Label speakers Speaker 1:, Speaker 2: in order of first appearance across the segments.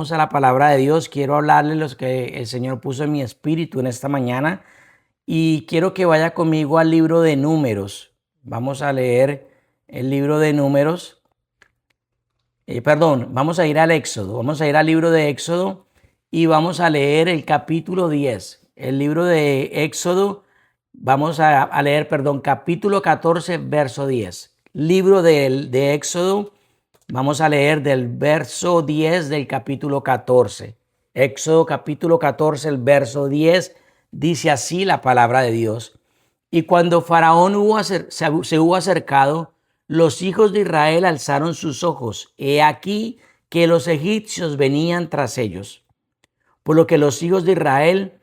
Speaker 1: Vamos a la palabra de Dios. Quiero hablarles los que el Señor puso en mi espíritu en esta mañana y quiero que vaya conmigo al libro de Números. Vamos a leer el libro de Números. Vamos a ir al Éxodo. Vamos a ir al libro de Éxodo y vamos a leer el capítulo 10. El libro de Éxodo, vamos a leer, capítulo 14, verso 10. Libro de Éxodo. Vamos a leer del verso 10 del capítulo 14. Éxodo capítulo 14, el verso 10, dice así la palabra de Dios. Y cuando Faraón se hubo acercado, los hijos de Israel alzaron sus ojos. He aquí que los egipcios venían tras ellos. Por lo que los hijos de Israel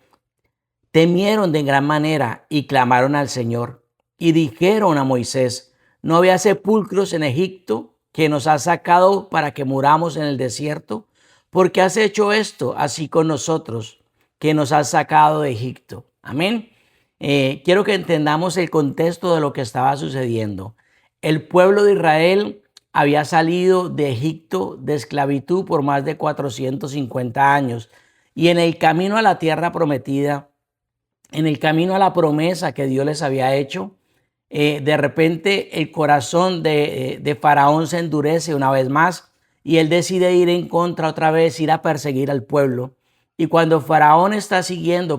Speaker 1: temieron de gran manera y clamaron al Señor. Y dijeron a Moisés: ¿no había sepulcros en Egipto que nos has sacado para que muramos en el desierto? ¿Por qué has hecho esto así con nosotros, que nos has sacado de Egipto? Amén. Quiero que entendamos el contexto de lo que estaba sucediendo. El pueblo de Israel había salido de Egipto de esclavitud por más de 450 años y en el camino a la tierra prometida, en el camino a la promesa que Dios les había hecho, de repente el corazón de Faraón se endurece una vez más y él decide ir en contra otra vez, ir a perseguir al pueblo. Y cuando Faraón está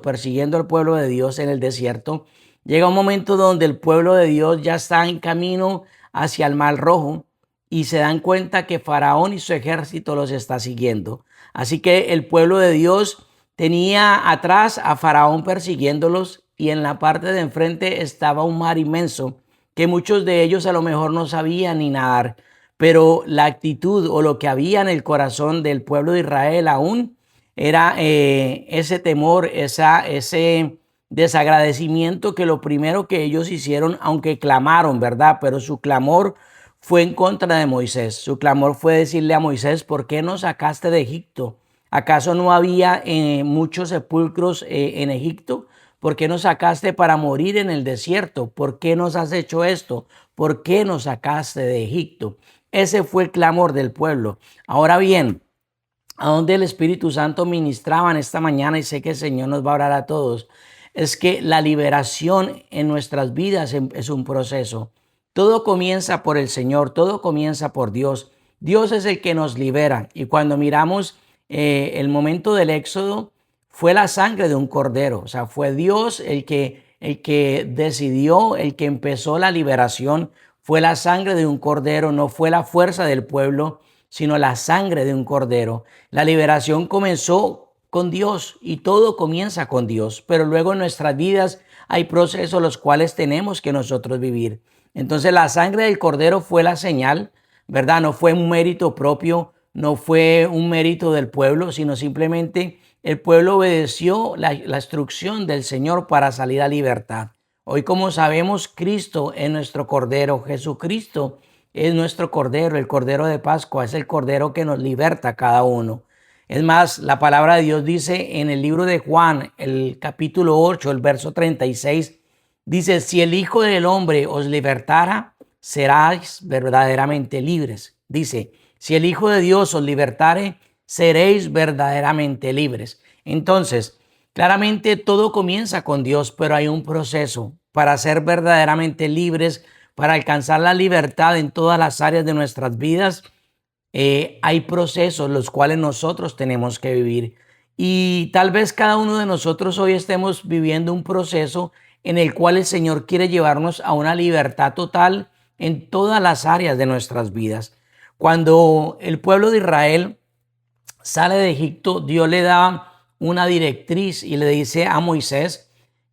Speaker 1: persiguiendo al pueblo de Dios en el desierto, llega un momento donde el pueblo de Dios ya está en camino hacia el Mar Rojo y se dan cuenta que Faraón y su ejército los está siguiendo. Así que el pueblo de Dios tenía atrás a Faraón persiguiéndolos y en la parte de enfrente estaba un mar inmenso que muchos de ellos a lo mejor no sabían ni nadar, pero la actitud o lo que había en el corazón del pueblo de Israel aún era ese temor, ese desagradecimiento, que lo primero que ellos hicieron, aunque clamaron, ¿verdad? Pero su clamor fue en contra de Moisés. Su clamor fue decirle a Moisés: ¿por qué nos sacaste de Egipto? ¿Acaso no había muchos sepulcros en Egipto? ¿Por qué nos sacaste para morir en el desierto? ¿Por qué nos has hecho esto? ¿Por qué nos sacaste de Egipto? Ese fue el clamor del pueblo. Ahora bien, a donde el Espíritu Santo ministraba en esta mañana, y sé que el Señor nos va a orar a todos, es que la liberación en nuestras vidas es un proceso. Todo comienza por el Señor, todo comienza por Dios. Dios es el que nos libera. Y cuando miramos el momento del Éxodo, fue la sangre de un cordero. O sea, fue Dios el que decidió, el que empezó la liberación. Fue la sangre de un cordero, no fue la fuerza del pueblo, sino la sangre de un cordero. La liberación comenzó con Dios y todo comienza con Dios, pero luego en nuestras vidas hay procesos los cuales tenemos que nosotros vivir. Entonces la sangre del cordero fue la señal, ¿verdad? No fue un mérito propio, no fue un mérito del pueblo, sino simplemente el pueblo obedeció la instrucción del Señor para salir a libertad. Hoy, como sabemos, Cristo es nuestro Cordero. Jesucristo es nuestro Cordero, el Cordero de Pascua. Es el Cordero que nos liberta a cada uno. Es más, la palabra de Dios dice en el libro de Juan, el capítulo 8, el verso 36, dice: si el Hijo del Hombre os libertara, seráis verdaderamente libres. Dice: si el Hijo de Dios os libertare, seréis verdaderamente libres. Entonces, claramente todo comienza con Dios, pero hay un proceso para ser verdaderamente libres, para alcanzar la libertad en todas las áreas de nuestras vidas. Hay procesos los cuales nosotros tenemos que vivir. Y tal vez cada uno de nosotros hoy estemos viviendo un proceso en el cual el Señor quiere llevarnos a una libertad total en todas las áreas de nuestras vidas. Cuando el pueblo de Israel sale de Egipto, Dios le da una directriz y le dice a Moisés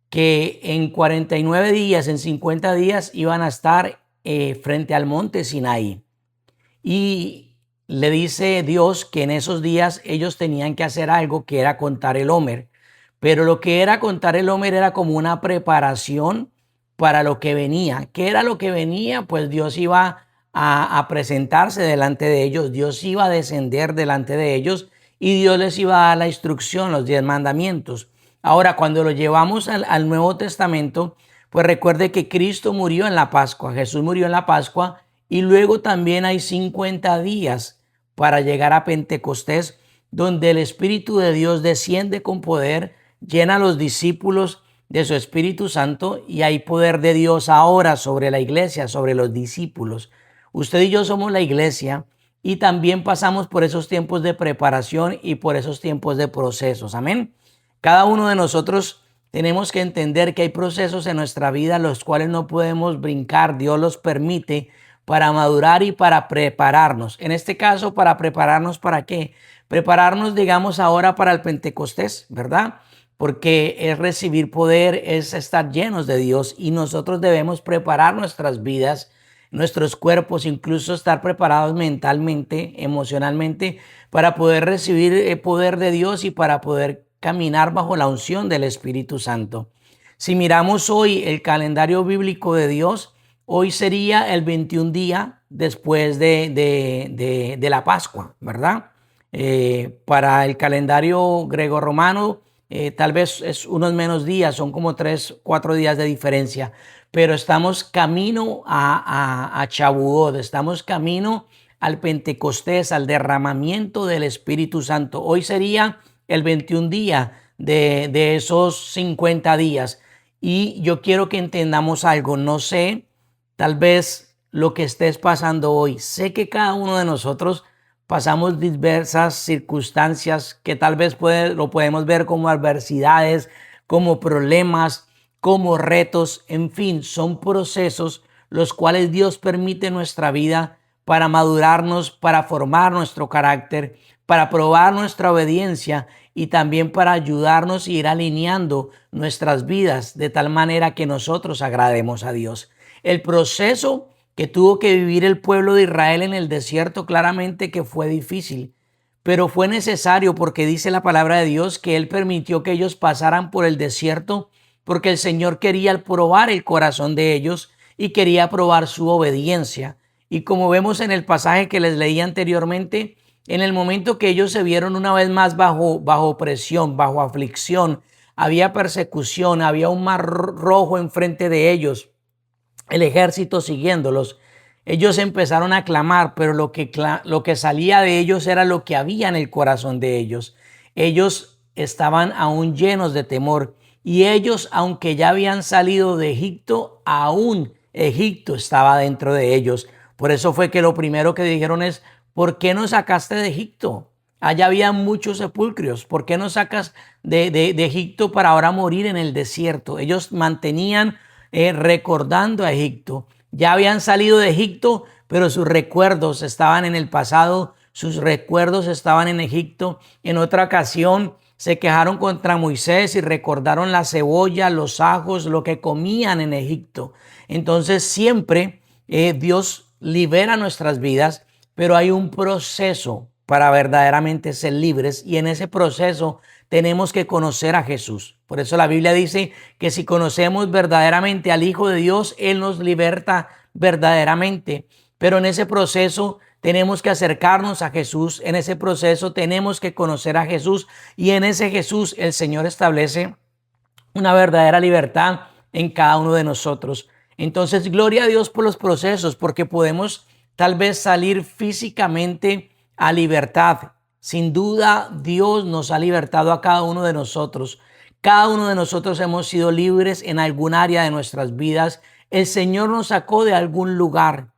Speaker 1: que en 49 días, en 50 días, iban a estar frente al monte Sinaí. Y le dice Dios que en esos días ellos tenían que hacer algo, que era contar el Homer. Pero lo que era contar el Homer era como una preparación para lo que venía. ¿Qué era lo que venía? Pues Dios iba a presentarse delante de ellos, Dios iba a descender delante de ellos y Dios les iba a dar la instrucción, los 10 mandamientos. Ahora, cuando lo llevamos al Nuevo Testamento, pues recuerde que Cristo murió en la Pascua, Jesús murió en la Pascua, y luego también hay 50 días para llegar a Pentecostés, donde el Espíritu de Dios desciende con poder, llena a los discípulos de su Espíritu Santo y hay poder de Dios ahora sobre la iglesia, sobre los discípulos. Usted y yo somos la iglesia y también pasamos por esos tiempos de preparación y por esos tiempos de procesos. Amén. Cada uno de nosotros tenemos que entender que hay procesos en nuestra vida los cuales no podemos brincar. Dios los permite para madurar y para prepararnos. En este caso, para prepararnos, ¿para qué? Prepararnos, digamos, ahora para el Pentecostés, ¿verdad? Porque es recibir poder, es estar llenos de Dios y nosotros debemos preparar nuestras vidas, nuestros cuerpos, incluso estar preparados mentalmente, emocionalmente, para poder recibir el poder de Dios y para poder caminar bajo la unción del Espíritu Santo. Si miramos hoy el calendario bíblico de Dios, hoy sería el 21 día después de la Pascua, ¿verdad? Para el calendario greco-romano, tal vez es unos menos días, son como 3, 4 días de diferencia, pero estamos camino a Shavuot, estamos camino al Pentecostés, al derramamiento del Espíritu Santo. Hoy sería el 21 día de esos 50 días. Y yo quiero que entendamos algo, no sé, tal vez lo que estés pasando hoy, sé que cada uno de nosotros pasamos diversas circunstancias que tal vez lo podemos ver como adversidades, como problemas, como retos, en fin, son procesos los cuales Dios permite en nuestra vida para madurarnos, para formar nuestro carácter, para probar nuestra obediencia y también para ayudarnos a ir alineando nuestras vidas de tal manera que nosotros agrademos a Dios. El proceso que tuvo que vivir el pueblo de Israel en el desierto, claramente que fue difícil, pero fue necesario porque dice la palabra de Dios que Él permitió que ellos pasaran por el desierto porque el Señor quería probar el corazón de ellos y quería probar su obediencia. Y como vemos en el pasaje que les leí anteriormente, en el momento que ellos se vieron una vez más bajo presión, bajo aflicción, había persecución, había un mar rojo enfrente de ellos, el ejército siguiéndolos. Ellos empezaron a clamar, pero lo que salía de ellos era lo que había en el corazón de ellos. Ellos estaban aún llenos de temor y ellos, aunque ya habían salido de Egipto, aún Egipto estaba dentro de ellos. Por eso fue que lo primero que dijeron es: ¿por qué nos sacaste de Egipto? Allá había muchos sepulcros. ¿Por qué nos sacas de Egipto para ahora morir en el desierto? Ellos mantenían recordando a Egipto. Ya habían salido de Egipto, pero sus recuerdos estaban en el pasado, sus recuerdos estaban en Egipto. En otra ocasión se quejaron contra Moisés y recordaron la cebolla, los ajos, lo que comían en Egipto. Entonces siempre Dios libera nuestras vidas, pero hay un proceso para verdaderamente ser libres y en ese proceso tenemos que conocer a Jesús. Por eso la Biblia dice que si conocemos verdaderamente al Hijo de Dios, Él nos liberta verdaderamente. Pero en ese proceso tenemos que acercarnos a Jesús, en ese proceso tenemos que conocer a Jesús y en ese Jesús el Señor establece una verdadera libertad en cada uno de nosotros. Entonces, gloria a Dios por los procesos, porque podemos tal vez salir físicamente a libertad. Sin duda, Dios nos ha libertado a cada uno de nosotros. Cada uno de nosotros hemos sido libres en algún área de nuestras vidas. El Señor nos sacó de algún lugar.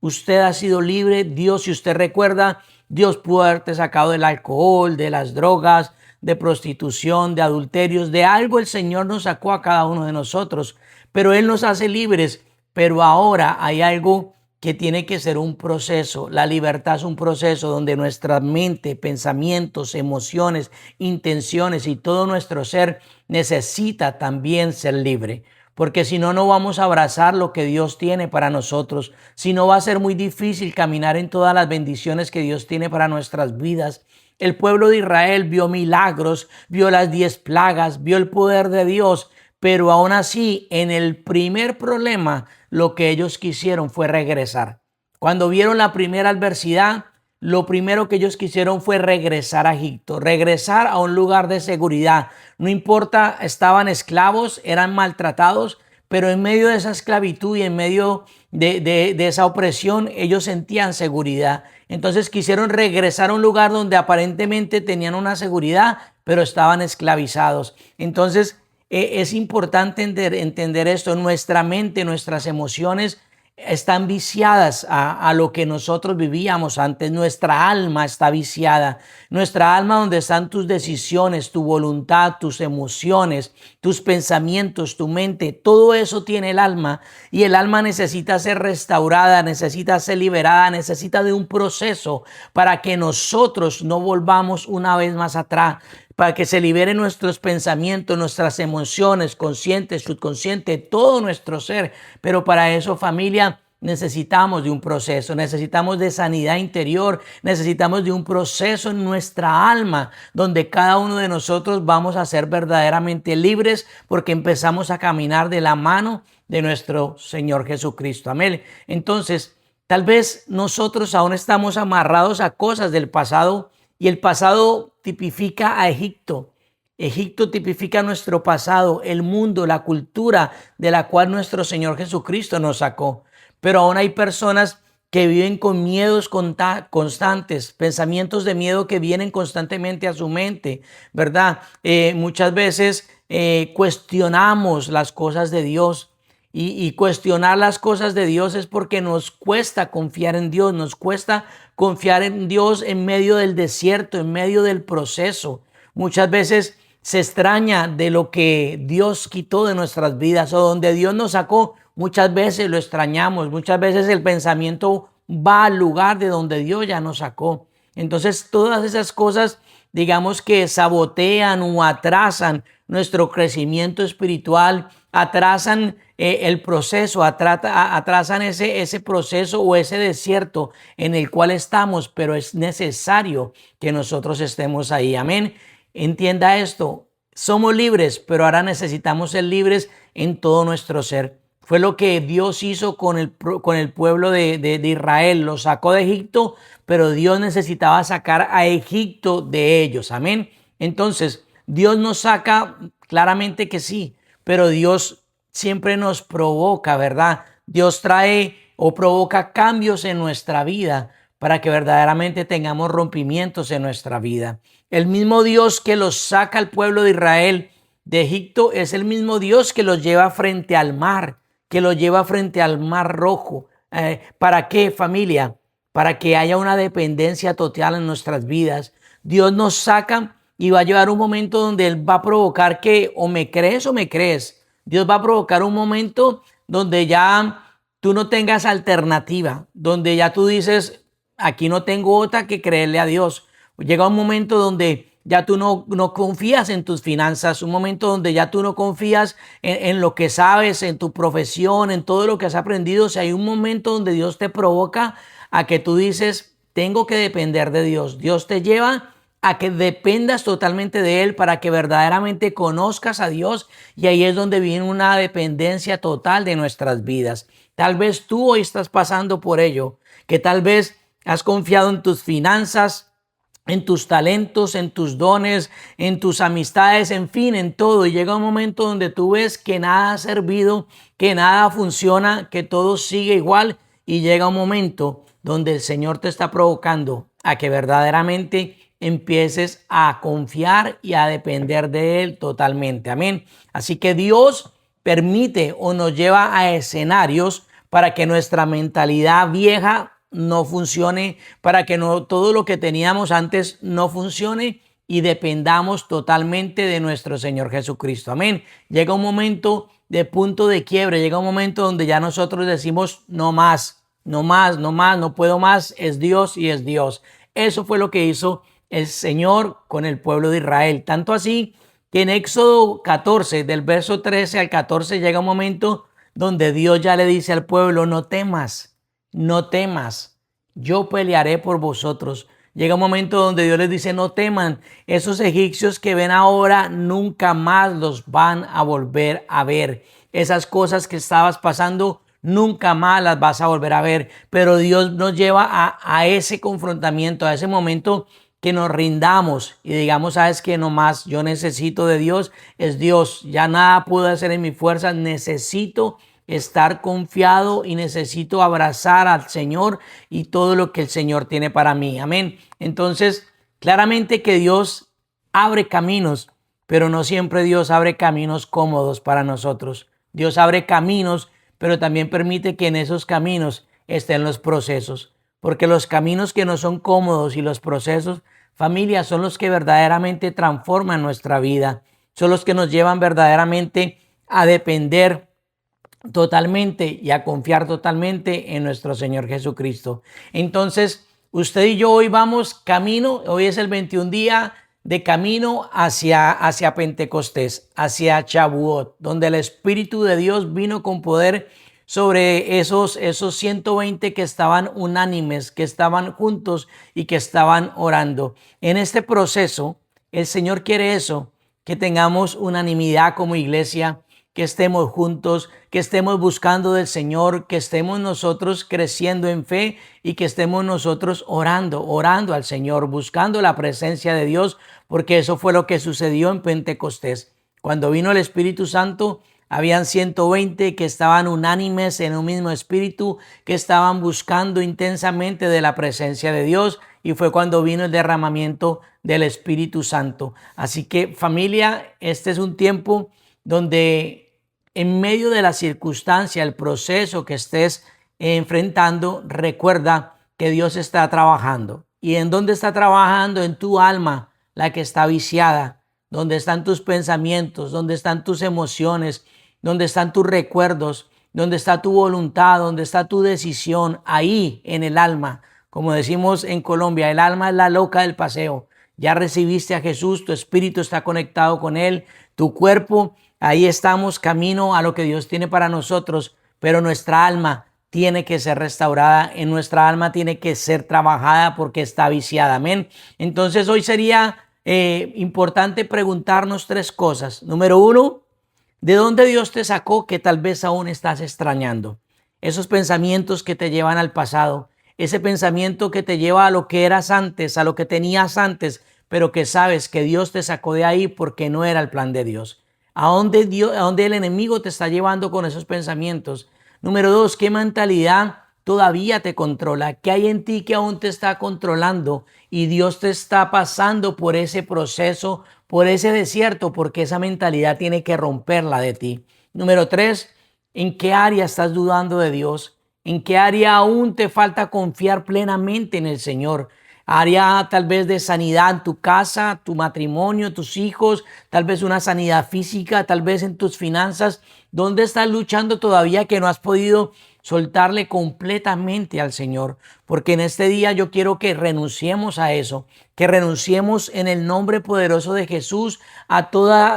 Speaker 1: Usted ha sido libre. Dios, si usted recuerda, Dios pudo haberte sacado del alcohol, de las drogas, de prostitución, de adulterios, de algo. El Señor nos sacó a cada uno de nosotros, pero Él nos hace libres. Pero ahora hay algo que tiene que ser un proceso. La libertad es un proceso donde nuestra mente, pensamientos, emociones, intenciones y todo nuestro ser necesita también ser libre. Porque si no, no vamos a abrazar lo que Dios tiene para nosotros. Si no, va a ser muy difícil caminar en todas las bendiciones que Dios tiene para nuestras vidas. El pueblo de Israel vio milagros, vio las 10 plagas, vio el poder de Dios, pero aún así, en el primer problema, lo que ellos quisieron fue regresar. Cuando vieron la primera adversidad, lo primero que ellos quisieron fue regresar a Egipto, regresar a un lugar de seguridad. No importa, estaban esclavos, eran maltratados, pero en medio de esa esclavitud y en medio de esa opresión, ellos sentían seguridad. Entonces quisieron regresar a un lugar donde aparentemente tenían una seguridad, pero estaban esclavizados. Entonces es importante entender esto. Nuestra mente, nuestras emociones están viciadas a lo que nosotros vivíamos antes. Nuestra alma está viciada. Nuestra alma, donde están tus decisiones, tu voluntad, tus emociones, tus pensamientos, tu mente, todo eso tiene el alma, y el alma necesita ser restaurada, necesita ser liberada, necesita de un proceso para que nosotros no volvamos una vez más atrás, para que se liberen nuestros pensamientos, nuestras emociones, conscientes, subconsciente, todo nuestro ser. Pero para eso, familia, necesitamos de un proceso, necesitamos de sanidad interior, necesitamos de un proceso en nuestra alma, donde cada uno de nosotros vamos a ser verdaderamente libres, porque empezamos a caminar de la mano de nuestro Señor Jesucristo. Amén. Entonces, tal vez nosotros aún estamos amarrados a cosas del pasado, y el pasado tipifica a Egipto. Egipto tipifica nuestro pasado, el mundo, la cultura de la cual nuestro Señor Jesucristo nos sacó. Pero aún hay personas que viven con miedos constantes, pensamientos de miedo que vienen constantemente a su mente, ¿verdad? Muchas veces cuestionamos las cosas de Dios. Y cuestionar las cosas de Dios es porque nos cuesta confiar en Dios, nos cuesta confiar en Dios en medio del desierto, en medio del proceso. Muchas veces se extraña de lo que Dios quitó de nuestras vidas, o donde Dios nos sacó. Muchas veces lo extrañamos, muchas veces el pensamiento va al lugar de donde Dios ya nos sacó. Entonces todas esas cosas, digamos, que sabotean o atrasan nuestro crecimiento espiritual, atrasan el proceso, atrasan ese proceso o ese desierto en el cual estamos, pero es necesario que nosotros estemos ahí. Amén. Entienda esto, somos libres, pero ahora necesitamos ser libres en todo nuestro ser. Fue lo que Dios hizo con el pueblo de Israel. Lo sacó de Egipto, pero Dios necesitaba sacar a Egipto de ellos. Amén. Entonces, Dios nos saca, claramente que sí, pero Dios siempre nos provoca, ¿verdad? Dios trae o provoca cambios en nuestra vida para que verdaderamente tengamos rompimientos en nuestra vida. El mismo Dios que los saca al pueblo de Israel de Egipto es el mismo Dios que los lleva frente al mar, que los lleva frente al mar rojo. ¿Para qué, familia? Para que haya una dependencia total en nuestras vidas. Dios nos saca y va a llevar un momento donde Él va a provocar que o me crees o me crees. Dios va a provocar un momento donde ya tú no tengas alternativa, donde ya tú dices, aquí no tengo otra que creerle a Dios. Llega un momento donde ya tú no confías en tus finanzas, un momento donde ya tú no confías en lo que sabes, en tu profesión, en todo lo que has aprendido. O sea, hay un momento donde Dios te provoca a que tú dices, tengo que depender de Dios. Dios te lleva a que dependas totalmente de Él para que verdaderamente conozcas a Dios, y ahí es donde viene una dependencia total de nuestras vidas. Tal vez tú hoy estás pasando por ello, que tal vez has confiado en tus finanzas, en tus talentos, en tus dones, en tus amistades, en fin, en todo. Y llega un momento donde tú ves que nada ha servido, que nada funciona, que todo sigue igual. Y llega un momento donde el Señor te está provocando a que verdaderamente empieces a confiar y a depender de Él totalmente. Amén. Así que Dios permite o nos lleva a escenarios para que nuestra mentalidad vieja no funcione, para que no todo lo que teníamos antes no funcione y dependamos totalmente de nuestro Señor Jesucristo. Amén. Llega un momento de punto de quiebre, llega un momento donde ya nosotros decimos no más, no más, no más, no puedo más, es Dios y es Dios. Eso fue lo que hizo el Señor con el pueblo de Israel. Tanto así que en Éxodo 14, del verso 13 al 14, llega un momento donde Dios ya le dice al pueblo, no temas, no temas, yo pelearé por vosotros. Llega un momento donde Dios les dice, no teman, esos egipcios que ven ahora nunca más los van a volver a ver. Esas cosas que estabas pasando nunca más las vas a volver a ver. Pero Dios nos lleva a ese confrontamiento, a ese momento que nos rindamos y digamos, sabes que no más, yo necesito de Dios, es Dios, ya nada puedo hacer en mi fuerza, necesito estar confiado y necesito abrazar al Señor y todo lo que el Señor tiene para mí. Amén. Entonces, claramente que Dios abre caminos, pero no siempre Dios abre caminos cómodos para nosotros. Dios abre caminos, pero también permite que en esos caminos estén los procesos, porque los caminos que no son cómodos y los procesos, familia, son los que verdaderamente transforman nuestra vida, son los que nos llevan verdaderamente a depender totalmente y a confiar totalmente en nuestro Señor Jesucristo. Entonces, usted y yo hoy vamos camino, hoy es el 21 día de camino hacia Pentecostés, hacia Shavuot, donde el Espíritu de Dios vino con poder sobre esos 120 que estaban unánimes, que estaban juntos y que estaban orando. En este proceso, el Señor quiere eso, que tengamos unanimidad como iglesia, que estemos juntos, que estemos buscando del Señor, que estemos nosotros creciendo en fe y que estemos nosotros orando al Señor, buscando la presencia de Dios, porque eso fue lo que sucedió en Pentecostés. Cuando vino el Espíritu Santo, habían 120 que estaban unánimes en un mismo espíritu, que estaban buscando intensamente de la presencia de Dios, y fue cuando vino el derramamiento del Espíritu Santo. Así que, familia, este es un tiempo donde en medio de la circunstancia, el proceso que estés enfrentando, recuerda que Dios está trabajando. ¿Y en dónde está trabajando? En tu alma, la que está viciada. ¿Dónde están tus pensamientos? ¿Dónde están tus emociones? ¿Dónde están tus recuerdos? ¿Dónde está tu voluntad? ¿Dónde está tu decisión? Ahí, en el alma. Como decimos en Colombia, el alma es la loca del paseo. Ya recibiste a Jesús, tu espíritu está conectado con Él, tu cuerpo. Ahí estamos camino a lo que Dios tiene para nosotros, pero nuestra alma tiene que ser restaurada, en nuestra alma tiene que ser trabajada porque está viciada. Amén. Entonces hoy sería importante preguntarnos 3 cosas. Número 1, ¿de dónde Dios te sacó que tal vez aún estás extrañando? Esos pensamientos que te llevan al pasado, ese pensamiento que te lleva a lo que eras antes, a lo que tenías antes, pero que sabes que Dios te sacó de ahí porque no era el plan de Dios. ¿A dónde el enemigo te está llevando con esos pensamientos? Número 2, ¿qué mentalidad todavía te controla? ¿Qué hay en ti que aún te está controlando? Y Dios te está pasando por ese proceso, por ese desierto, porque esa mentalidad tiene que romperla de ti. Número 3, ¿en qué área estás dudando de Dios? ¿En qué área aún te falta confiar plenamente en el Señor? Área tal vez de sanidad en tu casa, tu matrimonio, tus hijos, tal vez una sanidad física, tal vez en tus finanzas. ¿Dónde estás luchando todavía que no has podido soltarle completamente al Señor? Porque en este día yo quiero que renunciemos a eso, que renunciemos en el nombre poderoso de Jesús a toda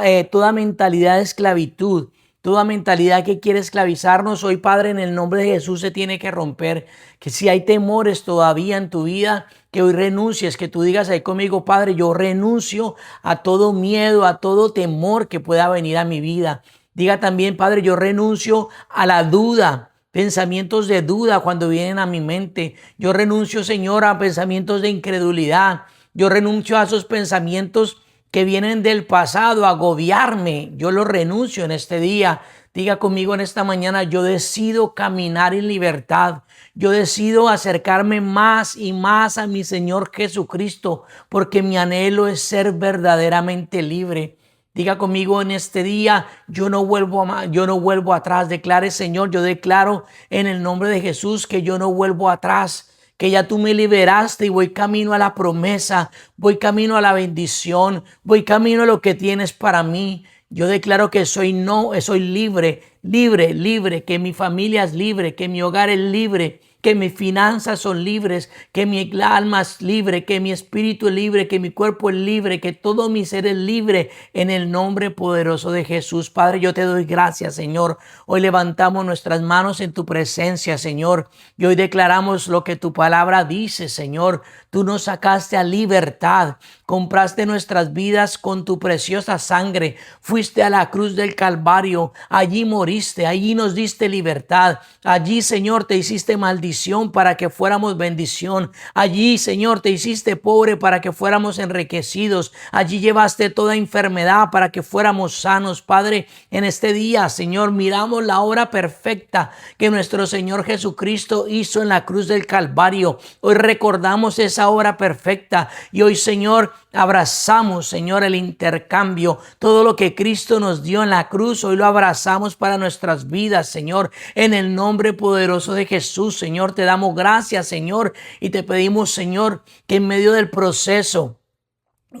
Speaker 1: mentalidad de esclavitud. Toda mentalidad que quiere esclavizarnos hoy, Padre, en el nombre de Jesús se tiene que romper. Que si hay temores todavía en tu vida, que hoy renuncies, que tú digas ahí conmigo, Padre, yo renuncio a todo miedo, a todo temor que pueda venir a mi vida. Diga también, Padre, yo renuncio a la duda, pensamientos de duda cuando vienen a mi mente. Yo renuncio, Señor, a pensamientos de incredulidad. Yo renuncio a esos pensamientos que vienen del pasado a agobiarme. Yo lo renuncio en este día. Diga conmigo en esta mañana, yo decido caminar en libertad. Yo decido acercarme más y más a mi Señor Jesucristo, porque mi anhelo es ser verdaderamente libre. Diga conmigo en este día, yo no vuelvo atrás. Declare, Señor, yo declaro en el nombre de Jesús que yo no vuelvo atrás, que ya tú me liberaste y voy camino a la promesa, voy camino a la bendición, voy camino a lo que tienes para mí. Yo declaro que soy libre, que mi familia es libre, que mi hogar es libre, que mis finanzas son libres, que mi alma es libre, que mi espíritu es libre, que mi cuerpo es libre, que todo mi ser es libre en el nombre poderoso de Jesús. Padre, yo te doy gracias, Señor. Hoy levantamos nuestras manos en tu presencia, Señor, y hoy declaramos lo que tu palabra dice, Señor. Tú nos sacaste a libertad, compraste nuestras vidas con tu preciosa sangre, fuiste a la cruz del Calvario, allí moriste, allí nos diste libertad, allí, Señor, te hiciste maldición maldición para que fuéramos bendición. Allí, Señor, te hiciste pobre para que fuéramos enriquecidos. Allí llevaste toda enfermedad para que fuéramos sanos. Padre, en este día, Señor, miramos la obra perfecta que nuestro Señor Jesucristo hizo en la cruz del Calvario. Hoy recordamos esa obra perfecta y hoy, Señor, abrazamos, Señor, el intercambio. Todo lo que Cristo nos dio en la cruz, hoy lo abrazamos para nuestras vidas, Señor. En el nombre poderoso de Jesús, Señor, te damos gracias, Señor, y te pedimos, Señor, que en medio del proceso,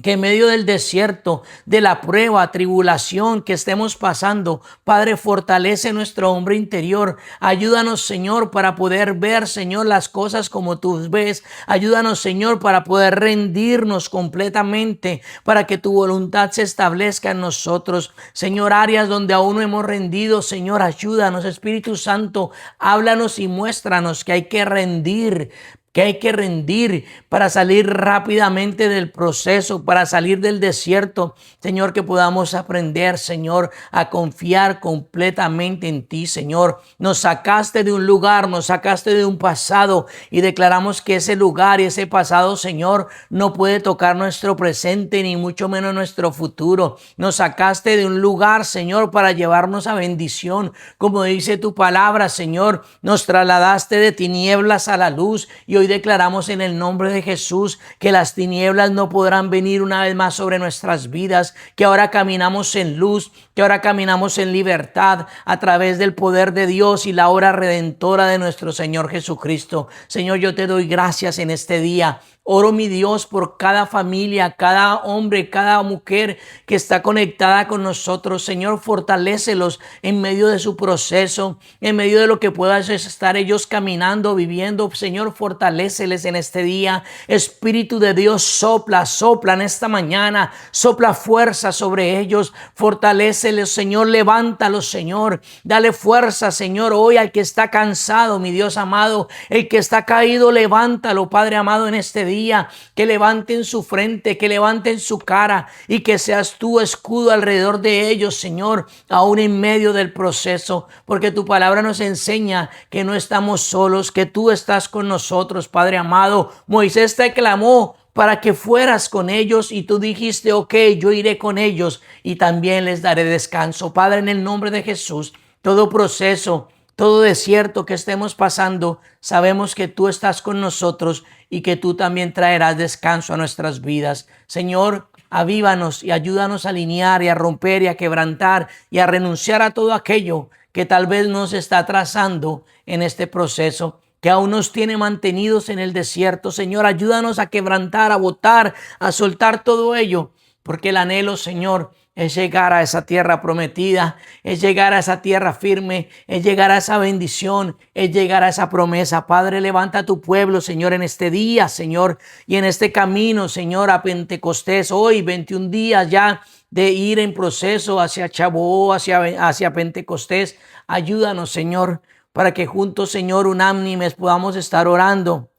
Speaker 1: que en medio del desierto, de la prueba, tribulación que estemos pasando, Padre, fortalece nuestro hombre interior. Ayúdanos, Señor, para poder ver, Señor, las cosas como tú ves. Ayúdanos, Señor, para poder rendirnos completamente, para que tu voluntad se establezca en nosotros. Señor, áreas donde aún no hemos rendido, Señor, ayúdanos. Espíritu Santo, háblanos y muéstranos que hay que rendir, para salir rápidamente del proceso, para salir del desierto. Señor, que podamos aprender, Señor, a confiar completamente en ti, Señor. Nos sacaste de un lugar, nos sacaste de un pasado y declaramos que ese lugar y ese pasado, Señor, no puede tocar nuestro presente ni mucho menos nuestro futuro. Nos sacaste de un lugar, Señor, para llevarnos a bendición. Como dice tu palabra, Señor, nos trasladaste de tinieblas a la luz y hoy declaramos en el nombre de Jesús que las tinieblas no podrán venir una vez más sobre nuestras vidas, que ahora caminamos en luz, que ahora caminamos en libertad a través del poder de Dios y la obra redentora de nuestro Señor Jesucristo. Señor, yo te doy gracias en este día. Oro, mi Dios, por cada familia, cada hombre, cada mujer que está conectada con nosotros. Señor, fortalécelos en medio de su proceso, en medio de lo que puedan estar ellos caminando, viviendo. Señor, fortaléceles en este día. Espíritu de Dios, sopla en esta mañana. Sopla fuerza sobre ellos. Fortaléceles, Señor. Levántalos, Señor. Dale fuerza, Señor, hoy al que está cansado, mi Dios amado. El que está caído, levántalo, Padre amado, en este día. Que levanten su frente, que levanten su cara y que seas tú escudo alrededor de ellos, Señor, aún en medio del proceso, porque tu palabra nos enseña que no estamos solos, que tú estás con nosotros, Padre amado. Moisés te clamó para que fueras con ellos y tú dijiste, ok, yo iré con ellos y también les daré descanso. Padre, en el nombre de Jesús, todo proceso, todo desierto que estemos pasando, sabemos que tú estás con nosotros y que tú también traerás descanso a nuestras vidas. Señor, avívanos y ayúdanos a alinear y a romper y a quebrantar y a renunciar a todo aquello que tal vez nos está atrasando en este proceso, que aún nos tiene mantenidos en el desierto. Señor, ayúdanos a quebrantar, a botar, a soltar todo ello, porque el anhelo, Señor, es llegar a esa tierra prometida, es llegar a esa tierra firme, es llegar a esa bendición, es llegar a esa promesa. Padre, levanta a tu pueblo, Señor, en este día, Señor, y en este camino, Señor, a Pentecostés. Hoy, 21 días ya de ir en proceso hacia Chabó, hacia Pentecostés. Ayúdanos, Señor, para que juntos, Señor, unánimes podamos estar orando,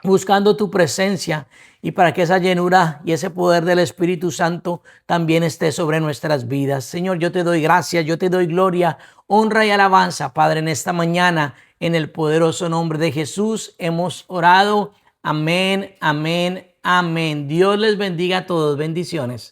Speaker 1: buscando tu presencia y para que esa llenura y ese poder del Espíritu Santo también esté sobre nuestras vidas. Señor, yo te doy gracias, yo te doy gloria, honra y alabanza, Padre, en esta mañana, en el poderoso nombre de Jesús hemos orado. Amén, amén, amén. Dios les bendiga a todos. Bendiciones.